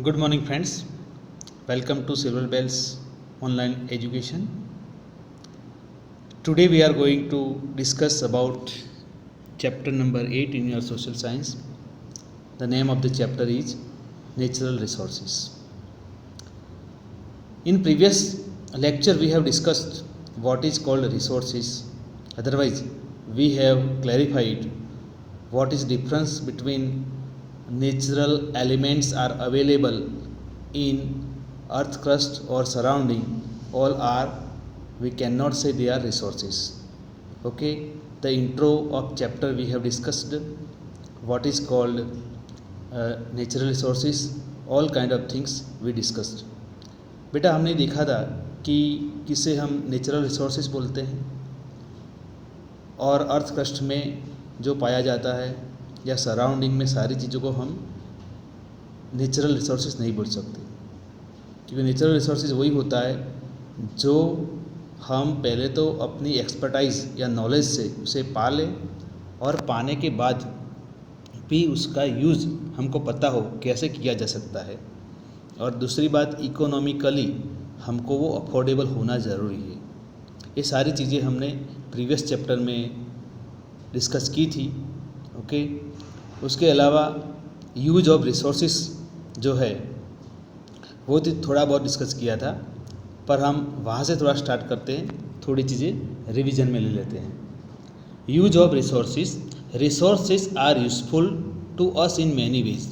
Good morning, friends. Welcome to Silver Bells Online Education. Today we are going to discuss about chapter number 8 in your social science. The name of the chapter is Natural Resources. In previous lecture we have discussed what is called resources. Otherwise, we have clarified what is difference between natural elements are available in earth crust or surrounding. All are, we cannot say they are resources. Okay, the intro of chapter we have discussed what is called natural resources, all kind of things we discussed. बेटा हमने देखा था कि किसे हम natural resources बोलते हैं और अर्थ क्रस्ट में जो पाया जाता है या सराउंडिंग में सारी चीज़ों को हम नेचुरल रिसोर्सेज नहीं बोल सकते, क्योंकि नेचुरल रिसोर्सेज वही होता है जो हम पहले तो अपनी एक्सपर्टाइज या नॉलेज से उसे पा लें और पाने के बाद भी उसका यूज़ हमको पता हो कैसे किया जा सकता है। और दूसरी बात, इकोनॉमिकली हमको वो अफोर्डेबल होना ज़रूरी है। ये सारी चीज़ें हमने प्रीवियस चैप्टर में डिस्कस की थी। ओके, उसके अलावा यूज ऑफ रिसोर्सेस जो है वो तो थोड़ा बहुत डिस्कस किया था, पर हम वहाँ से थोड़ा स्टार्ट करते हैं, थोड़ी चीज़ें रिवीजन में ले लेते हैं। Use of resources are useful to us in many ways.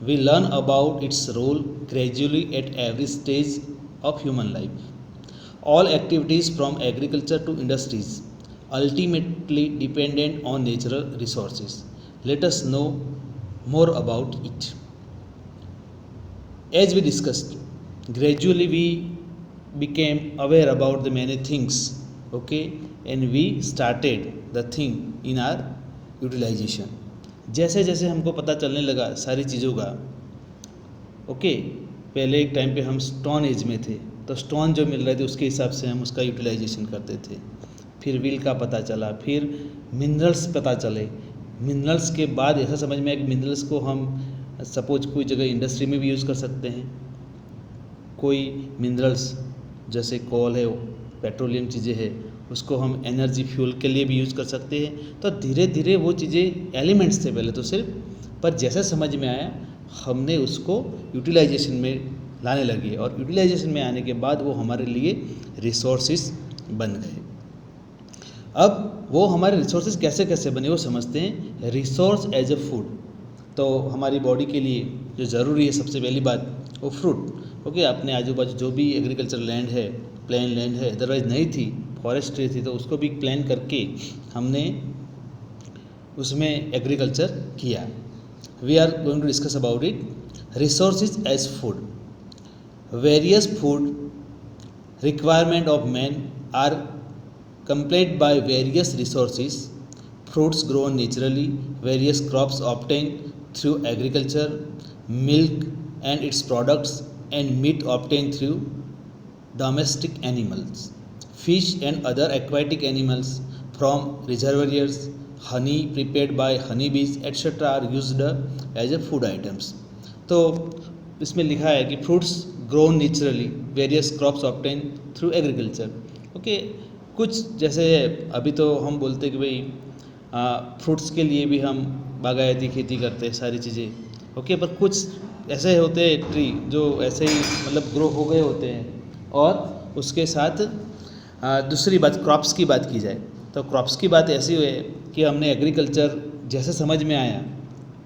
We learn about its role gradually at every stage of human life. All activities from agriculture to industries ultimately dependent on natural resources. Let us know more about it. As we discussed, gradually we became aware about the many things, okay, and we started the thing in our utilization. जैसे जैसे हमको पता चलने लगा सारी चीज़ों का, okay, पहले एक टाइम पे हम स्टोन एज में थे तो स्टोन जो मिल रहे थे उसके हिसाब से हम उसका यूटिलाइजेशन करते थे। फिर व्हील का पता चला, फिर मिनरल्स पता चले। मिनरल्स के बाद ऐसा समझ में आया कि मिनरल्स को हम सपोज कोई जगह इंडस्ट्री में भी यूज़ कर सकते हैं। कोई मिनरल्स जैसे कोल है, पेट्रोलियम चीज़ें हैं, उसको हम एनर्जी फ्यूल के लिए भी यूज़ कर सकते हैं। तो धीरे धीरे वो चीज़ें एलिमेंट्स थे पहले तो सिर्फ, पर जैसे समझ में आया हमने उसको यूटिलाइजेशन में लाने लगे और यूटिलाइजेशन में आने के बाद वो हमारे लिए रिसोर्सेज बन गए। अब वो हमारे रिसोर्सेज कैसे कैसे बने वो समझते हैं। रिसोर्स एज ए फूड, तो हमारी बॉडी के लिए जो ज़रूरी है सबसे पहली बात वो फ्रूट। ओके, अपने आजू बाजू जो भी एग्रीकल्चर लैंड है, प्लेन लैंड है, अदरवाइज नहीं थी, फॉरेस्ट्री थी, तो उसको भी प्लान करके हमने उसमें एग्रीकल्चर किया। We are going to discuss about it. Resources as food, various food requirement of man are complied by various resources. Fruits grown naturally, various crops obtained through agriculture, milk and its products, and meat obtained through domestic animals, fish and other aquatic animals from reservoirs, honey prepared by honeybees etc. are used as a food items. तो इसमें लिखा है कि fruits grown naturally, various crops obtain through agriculture. Okay, कुछ जैसे अभी तो हम बोलते हैं कि भाई फ्रूट्स के लिए भी हम बागायती खेती करते हैं सारी चीज़ें, ओके, पर कुछ ऐसे होते हैं ट्री जो ऐसे ही मतलब ग्रो हो गए होते हैं। और उसके साथ दूसरी बात, क्रॉप्स की बात की जाए तो क्रॉप्स की बात ऐसी है कि हमने एग्रीकल्चर जैसे समझ में आया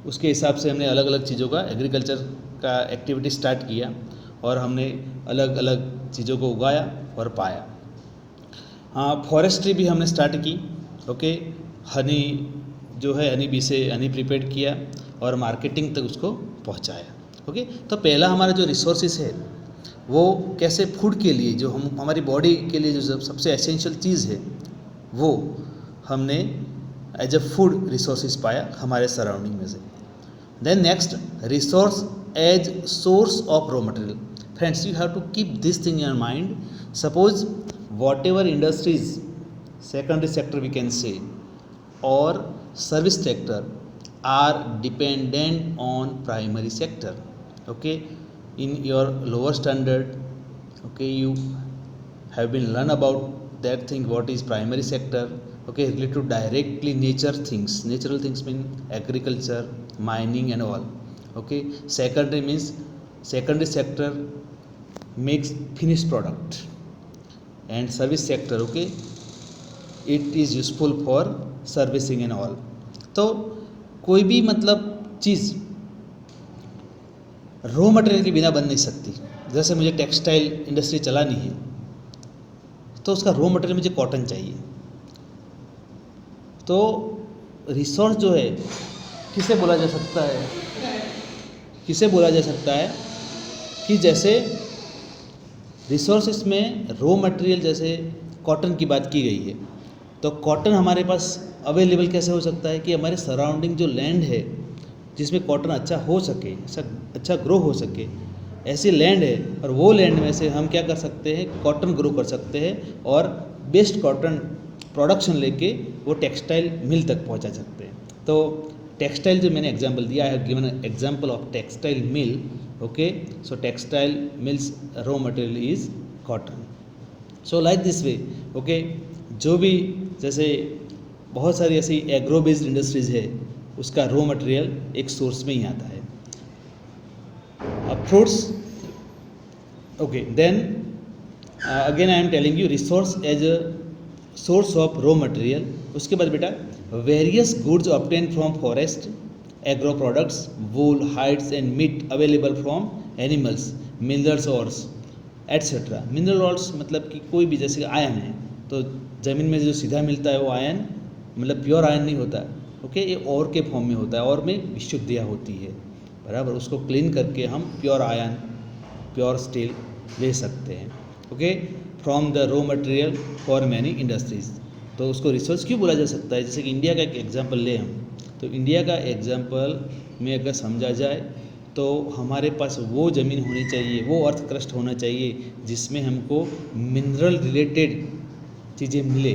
उसके हिसाब से हमने अलग अलग चीज़ों का एग्रीकल्चर का एक्टिविटी स्टार्ट किया और हमने अलग अलग चीज़ों को उगाया और पाया। हाँ, फॉरेस्ट्री भी हमने स्टार्ट की। ओके, हनी जो है हनी बी से हनी प्रिपेयर किया और मार्केटिंग तक उसको पहुंचाया। ओके, तो पहला हमारा जो रिसोर्सेस है वो कैसे फूड के लिए, जो हम हमारी बॉडी के लिए जो सबसे एसेंशियल चीज़ है वो हमने एज ए फूड रिसोर्सेज पाया हमारे सराउंडिंग में से। Then next, resource as source of raw material. Friends, you have to keep this thing in your mind. Suppose whatever industries, secondary sector we can say, or service sector are dependent on primary sector. Okay, in your lower standard, okay, you have been learn about that thing what is primary sector, okay, related to directly natural things mean agriculture, mining and all, okay. Secondary means secondary sector makes finished product, and service sector, okay, it is useful for servicing and all. तो कोई भी मतलब चीज़ raw material के बिना बन नहीं सकती। जैसे मुझे टेक्सटाइल इंडस्ट्री चलानी है तो उसका रॉ मटेरियल मुझे कॉटन चाहिए। तो रिसोर्स जो है किसे बोला जा सकता है, किसे बोला जा सकता है कि जैसे रिसोर्सेस में रॉ मटेरियल जैसे कॉटन की बात की गई है, तो कॉटन हमारे पास अवेलेबल कैसे हो सकता है कि हमारे सराउंडिंग जो लैंड है जिसमें कॉटन अच्छा हो सके, अच्छा ग्रो हो सके, ऐसी लैंड है और वो लैंड में से हम क्या कर सकते हैं, कॉटन ग्रो कर सकते हैं और बेस्ट कॉटन प्रोडक्शन लेके वो टेक्सटाइल मिल तक पहुंचा सकते हैं। तो टेक्सटाइल जो मैंने एग्जांपल दिया, I have given example of textile mill, okay. So textile mills raw material is cotton. So like this way, okay. जो भी जैसे बहुत सारी ऐसी एग्रो बेस्ड इंडस्ट्रीज़ है उसका रॉ मटेरियल एक सोर्स में ही आता है। अब fruits, okay, then again I am telling you resource as a source of raw material. उसके बाद बेटा various goods obtain from forest, agro products, wool, hides and meat available from animals, minerals ores etcetera. Mineral ores मतलब कि कोई भी जैसे ion है तो ज़मीन में जो सीधा मिलता है वो आयन मतलब प्योर आयन नहीं होता, ओके, ये और के फॉर्म में होता है, और में विशुद्धियाँ होती है, बराबर। उसको क्लीन करके हम प्योर आयन, प्योर स्टील ले सकते हैं, okay, from the raw material for many industries. तो उसको रिसोर्स क्यों बोला जा सकता है? जैसे कि इंडिया का एक एग्जांपल ले हम, तो इंडिया का एग्जांपल में अगर समझा जाए तो हमारे पास वो ज़मीन होनी चाहिए, वो अर्थ क्रस्ट होना चाहिए जिसमें हमको मिनरल रिलेटेड चीज़ें मिले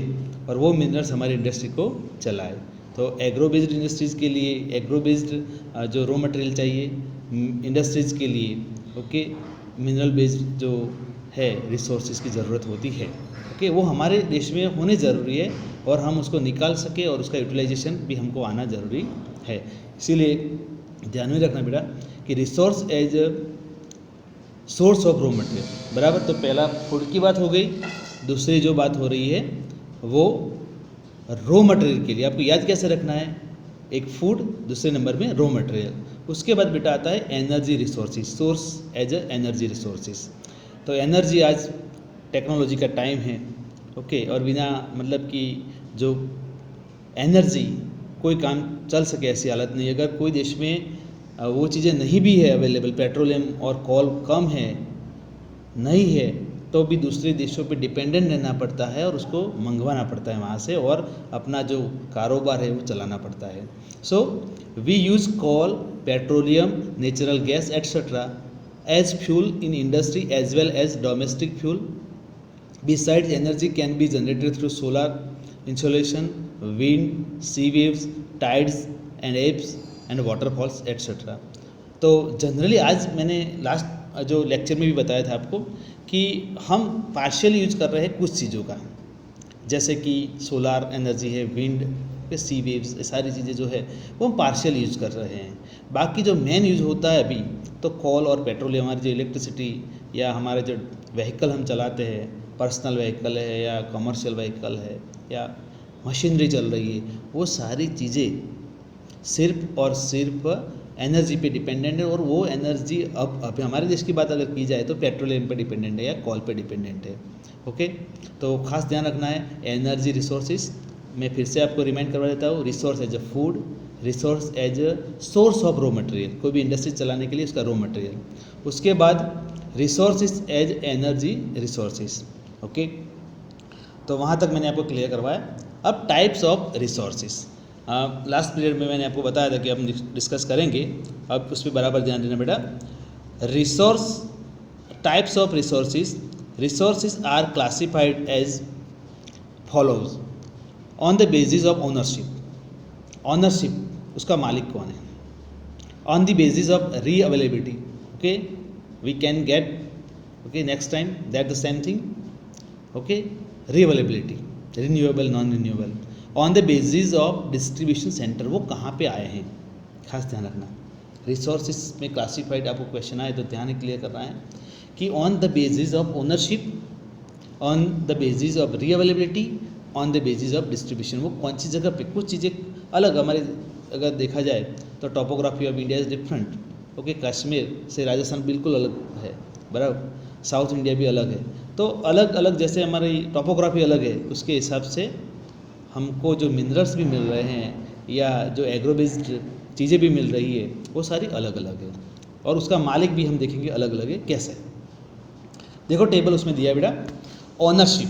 और वो मिनरल्स हमारी इंडस्ट्री को चलाए। तो एग्रो बेस्ड इंडस्ट्रीज़ के लिए, एग्रो बेस्ड जो रॉ मटेरियल चाहिए इंडस्ट्रीज़ के लिए, ओके, मिनरल बेस्ड जो है रिसोर्सेज की ज़रूरत होती है, ओके, वो हमारे देश में होने ज़रूरी है और हम उसको निकाल सके और उसका यूटिलाइजेशन भी हमको आना ज़रूरी है। इसीलिए ध्यान में रखना बेटा कि resource as source of raw material, बराबर। तो पहला फूड की बात हो गई, दूसरी जो बात हो रही है वो रॉ मटेरियल के लिए। आपको याद कैसे रखना है, एक फूड, दूसरे नंबर में रॉ मटेरियल। उसके बाद बेटा आता है energy resources, source as a energy resources. तो एनर्जी आज टेक्नोलॉजी का टाइम है, ओके, और बिना मतलब कि जो एनर्जी कोई काम चल सके ऐसी हालत नहीं। अगर कोई देश में वो चीज़ें नहीं भी है अवेलेबल, पेट्रोलियम और कोल कम है, नहीं है, तो भी दूसरे देशों पे डिपेंडेंट रहना पड़ता है और उसको मंगवाना पड़ता है वहाँ से और अपना जो कारोबार है वो चलाना पड़ता है। So we use coal, petroleum, natural gas etcetera as fuel in industry as well as domestic fuel. Besides, energy can be generated through solar insolation, wind, sea waves, tides and apes and waterfalls etc. तो generally आज मैंने last जो lecture में भी बताया था आपको कि हम पार्शियल यूज कर रहे हैं कुछ चीज़ों का, जैसे कि सोलार एनर्जी है, विंड, सी वेव्स, ये सारी चीज़ें जो है वो हम पार्शियल यूज कर रहे हैं। बाकी जो मेन यूज होता है अभी तो कोल और पेट्रोलियम, हमारी जो इलेक्ट्रिसिटी या हमारे जो व्हीकल हम चलाते हैं, पर्सनल व्हीकल है या कमर्शियल व्हीकल है या मशीनरी चल रही है, वो सारी चीज़ें सिर्फ और सिर्फ एनर्जी पे डिपेंडेंट है। और वो एनर्जी अब हमारे देश की बात अगर की जाए तो पेट्रोलियम पे डिपेंडेंट है या कोल पे डिपेंडेंट है, ओके। तो खास ध्यान रखना है एनर्जी रिसोर्सेज। मैं फिर से आपको रिमाइंड करवा देता हूँ, resource as a food, resource as a source of raw material, कोई भी इंडस्ट्री चलाने के लिए उसका रॉ मटेरियल। उसके बाद resources as energy resources, okay. तो वहाँ तक मैंने आपको क्लियर करवाया। अब types of resources, last period में मैंने आपको बताया था कि हम डिस्कस करेंगे, अब उस पर बराबर ध्यान देना बेटा। Resource, types of resources, resources are classified as follows on the basis of ownership. Ownership उसका मालिक कौन है, on the basis of re availability, okay, we can get, okay, next time that the same thing, okay, reavailability, renewable non renewable on the basis of distribution center, वो कहाँ पे आए हैं, खास ध्यान रखना। रिसोर्सेज में क्लासिफाइड आपको क्वेश्चन आए तो ध्यान क्लियर करना है कि on the basis of ownership, on the basis of reavailability, on the basis of distribution, वो कौन सी जगह पे, कुछ चीज़ें अलग हमारे अगर देखा जाए तो topography of India is different, okay, Kashmir से राजस्थान बिल्कुल अलग है, बराबर, साउथ इंडिया भी अलग है, तो अलग अलग जैसे हमारी टोपोग्राफी अलग है उसके हिसाब से हमको जो मिनरल्स भी मिल रहे हैं या जो एग्रो बेस्ड चीज़ें भी मिल रही है वो सारी अलग अलग है, और उसका मालिक भी हम देखेंगे अलग अलग है कैसे। देखो टेबल उसमें दिया बेटा, ओनरशिप,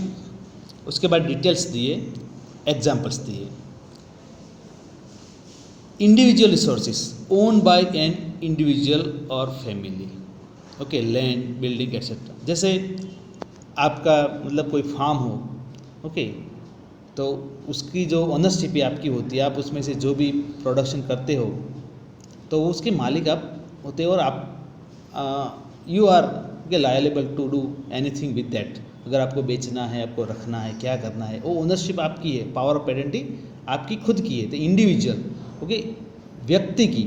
उसके बाद डिटेल्स दिए, एग्जाम्पल्स दिए। Individual resources own by an individual और family, okay, land, building etcetera. जैसे आपका मतलब कोई फार्म हो, ओके, तो उसकी जो ओनरशिप आपकी होती है, आप उसमें से जो भी प्रोडक्शन करते हो तो उसके मालिक आप होते हो, और आप you are liable to do anything with that. अगर आपको बेचना है, आपको रखना है, क्या करना है, वो ओनरशिप आपकी है, पावर ऑफ पेटेंटी आपकी खुद की है। तो इंडिविजुअल, ओके, व्यक्ति की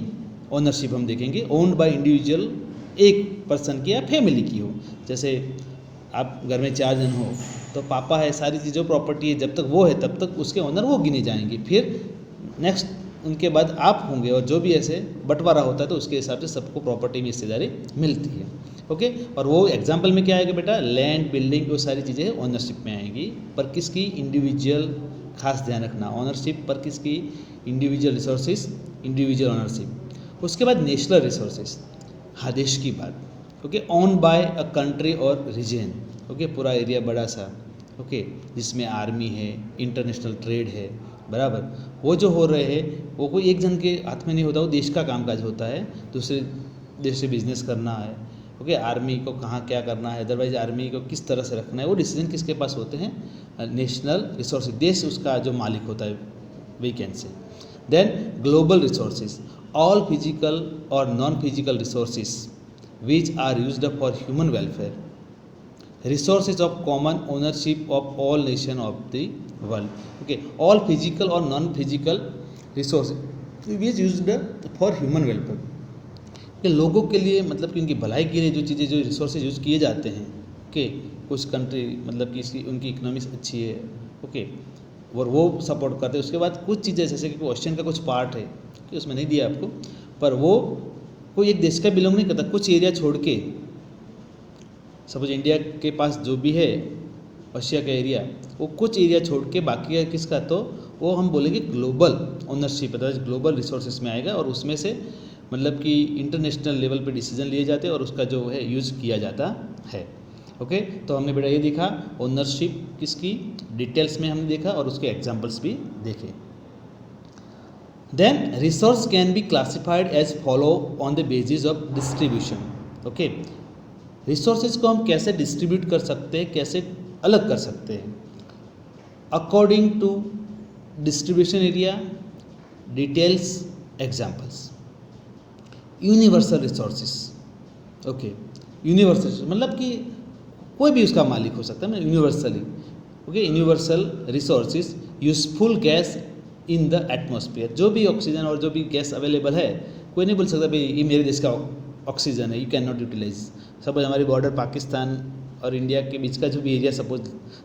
ओनरशिप हम देखेंगे, ओन्ड बाय इंडिविजुअल, एक पर्सन की या फैमिली की हो। जैसे आप घर में 4 जन हो तो पापा है, सारी चीज़ों प्रॉपर्टी है, जब तक वो है तब तक उसके ओनर वो गिने जाएंगे, फिर नेक्स्ट उनके बाद आप होंगे, और जो भी ऐसे बंटवारा होता है तो उसके हिसाब से सबको प्रॉपर्टी में हिस्सेदारी मिलती है, ओके। और वो एग्जाम्पल में क्या आएगा बेटा, लैंड, बिल्डिंग, वो सारी चीज़ें ओनरशिप में आएंगी, पर किसकी, इंडिविजुअल, खास ध्यान रखना, ओनरशिप पर किसकी, इंडिविजुअल रिसोर्सेज, इंडिविजुअल ओनरशिप। उसके बाद नेशनल रिसोर्सेज, हाँ देश की बात, okay, own by a country और रीजन, ओके, पूरा एरिया बड़ा सा, ओके, जिसमें आर्मी है, इंटरनेशनल ट्रेड है, बराबर, वो जो हो रहे हैं वो कोई एक जन के हाथ में नहीं होता, वो देश का कामकाज होता है, दूसरे देश से बिजनेस करना है, ओके, आर्मी को कहाँ क्या करना है, अदरवाइज आर्मी को किस तरह से रखना है, वो डिसीजन किसके पास होते हैं, नेशनल रिसोर्सेज, देश उसका जो मालिक होता है, we can say. Then global resources, all physical और non physical resources which are used for human welfare, resources of common ownership of all nation of the world, okay, all physical or non physical resources which used for human welfare, कि लोगों के लिए मतलब कि उनकी भलाई के लिए जो चीज़ें, जो रिसोर्सेज यूज़ किए जाते हैं, ओके, कुछ कंट्री मतलब कि इसकी उनकी इकोनॉमी अच्छी है, ओके, और वो सपोर्ट करते हैं। उसके बाद कुछ चीज़ें जैसे कि क्वेश्चन का कुछ पार्ट है कि उसमें नहीं दिया आपको, पर वो कोई एक देश का बिलोंग नहीं करता, कुछ एरिया छोड़ के, सपोज इंडिया के पास जो भी है एशिया का एरिया, वो कुछ एरिया छोड़ के बाकी है किसका, तो वो हम बोलेंगे global ownership, otherwise global resources में आएगा, और उसमें से मतलब कि इंटरनेशनल लेवल पे डिसीजन लिए जाते हैं और उसका जो है यूज़ किया जाता है, ओके। तो हमने बेटा ये देखा ओनरशिप किसकी, डिटेल्स में हमने देखा और उसके एग्जाम्पल्स भी देखे। Then resource can be classified as follow on the basis of distribution, okay। Resources को हम कैसे डिस्ट्रीब्यूट कर सकते हैं, कैसे अलग कर सकते हैं, according to distribution area, details, examples. Universal resources, okay, universal मतलब कि कोई भी उसका मालिक हो सकता है, universally, okay, universal resources, useful gas in the atmosphere, जो भी ऑक्सीजन और जो भी गैस अवेलेबल है, कोई नहीं बोल सकता भाई ये मेरे देश का ऑक्सीजन है, you can not utilise. Suppose हमारी बॉर्डर पाकिस्तान और इंडिया के बीच का जो भी एरिया सपोज,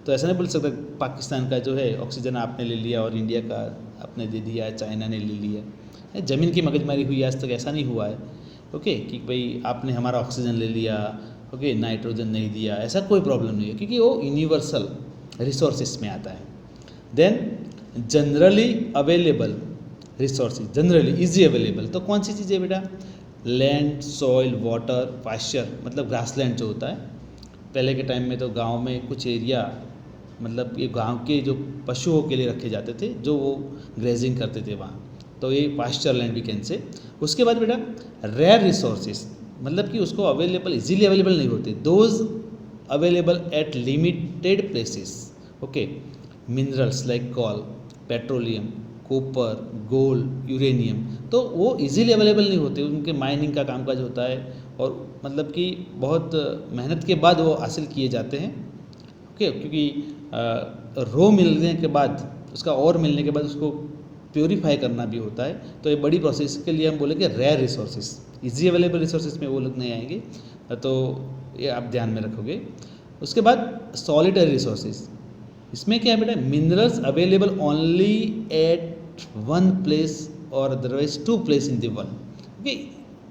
तो ऐसा नहीं बोल सकता पाकिस्तान का जो है ऑक्सीजन आपने ले लिया और इंडिया का आपने दे दिया, चाइना ने ले लिया। ज़मीन की मगजमारी हुई आज तक ऐसा नहीं हुआ है, ओके, कि भाई आपने हमारा ऑक्सीजन ले लिया, ओके, नाइट्रोजन नहीं दिया, ऐसा कोई प्रॉब्लम नहीं है, क्योंकि वो यूनिवर्सल रिसोर्सेज में आता है। Then generally available resources, generally easy available, तो कौन सी चीज़ें बेटा, लैंड, सॉइल, वाटर, पास्चर, मतलब ग्रासलैंड जो होता है, पहले के टाइम में तो गांव में कुछ एरिया मतलब ये गांव के जो पशुओं के लिए रखे जाते थे, जो वो ग्रेजिंग करते थे वहाँ, तो ये पास्चर लैंड भी कैन से। उसके बाद बेटा रेयर रिसोर्सेज, मतलब कि उसको अवेलेबल, इजीली अवेलेबल नहीं होते, those available at limited places, okay, minerals like call, petroleum, copper, gold, uranium, तो वो इजीली अवेलेबल नहीं होते, उनके माइनिंग का कामकाज होता है और मतलब कि बहुत मेहनत के बाद वो हासिल किए जाते हैं। ओके, क्योंकि रो मिलने के बाद, उसका और मिलने के बाद उसको प्योरीफाई करना भी होता है, तो ये बड़ी प्रोसेस के लिए हम बोलेंगे rare resources. Easy available resources में वो लोग नहीं आएंगे, तो ये आप ध्यान में रखोगे। उसके बाद सॉलिटरी रिसोर्सेज, इसमें क्या है बेटा, minerals available only at one place और otherwise two place in the world. Okay,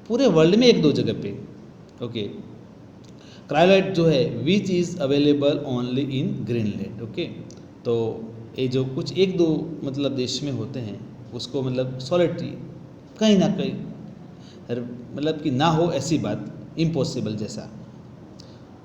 पूरे वर्ल्ड में एक दो जगह पे। ओके, क्रायोलाइट जो है which is available only in Greenland. Okay, तो ये जो कुछ एक दो मतलब देश में होते हैं उसको मतलब सॉलिटरी कहीं ना कहीं मतलब कि ना हो ऐसी बात, इम्पॉसिबल जैसा।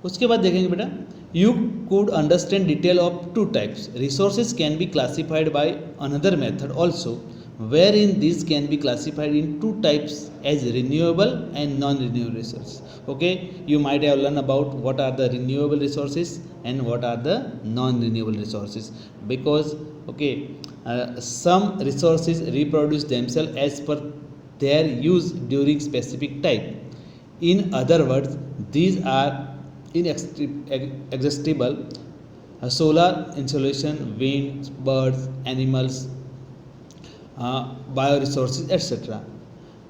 उसके बाद देखेंगे बेटा, you could understand detail of two types resources can be classified by another method also where in this can be classified in two types as renewable and non renewable resource. Okay, you might have learn about what are the renewable resources and what are the non renewable resources, because okay some resources reproduce themselves as per their use during specific time. In other words, these are inexhaustible. Solar insolation, winds, birds, animals, bioresources etcetera.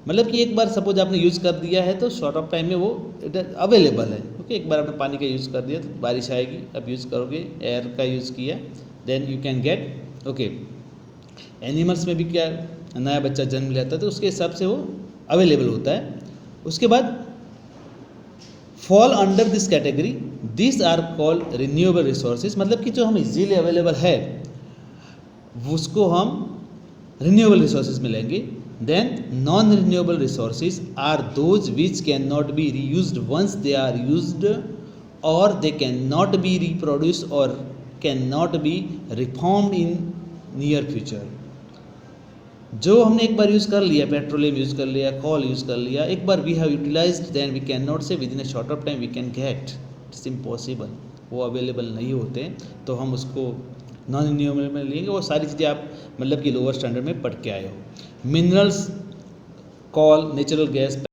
मतलब कि एक बार suppose आपने use कर दिया है तो short of time में वो अवेलेबल है। ओके, एक बार आपने पानी का यूज़ कर दिया तो बारिश आएगी, अब यूज़ करोगे, एयर का यूज़ किया, then you can get. Okay, animals में भी क्या नया बच्चा जन्म लेता है तो उसके हिसाब से वो अवेलेबल होता है। उसके बाद fall under this category, this are called renewable resources, मतलब कि जो हम इजीली अवेलेबल है उसको हम रिन्यूएबल रिसोर्सेज में लेंगे। Then non renewable resources are those which can not be reused once they are used और they can not be reproduce और can not be reformed in near future. जो हमने एक बार यूज़ कर लिया, पेट्रोलियम यूज़ कर लिया, कोल यूज़ कर लिया, एक बार we have utilized, then we can not say within a short of time we can get, it's impossible, वो अवेलेबल नहीं होते, तो हम उसको नॉन रिन्यूएबल में लेंगे। वो सारी चीज़ें आप मतलब कि लोअर स्टैंडर्ड में पढ़ के आए हो। मिनरल्स, कोल, नेचुरल गैस,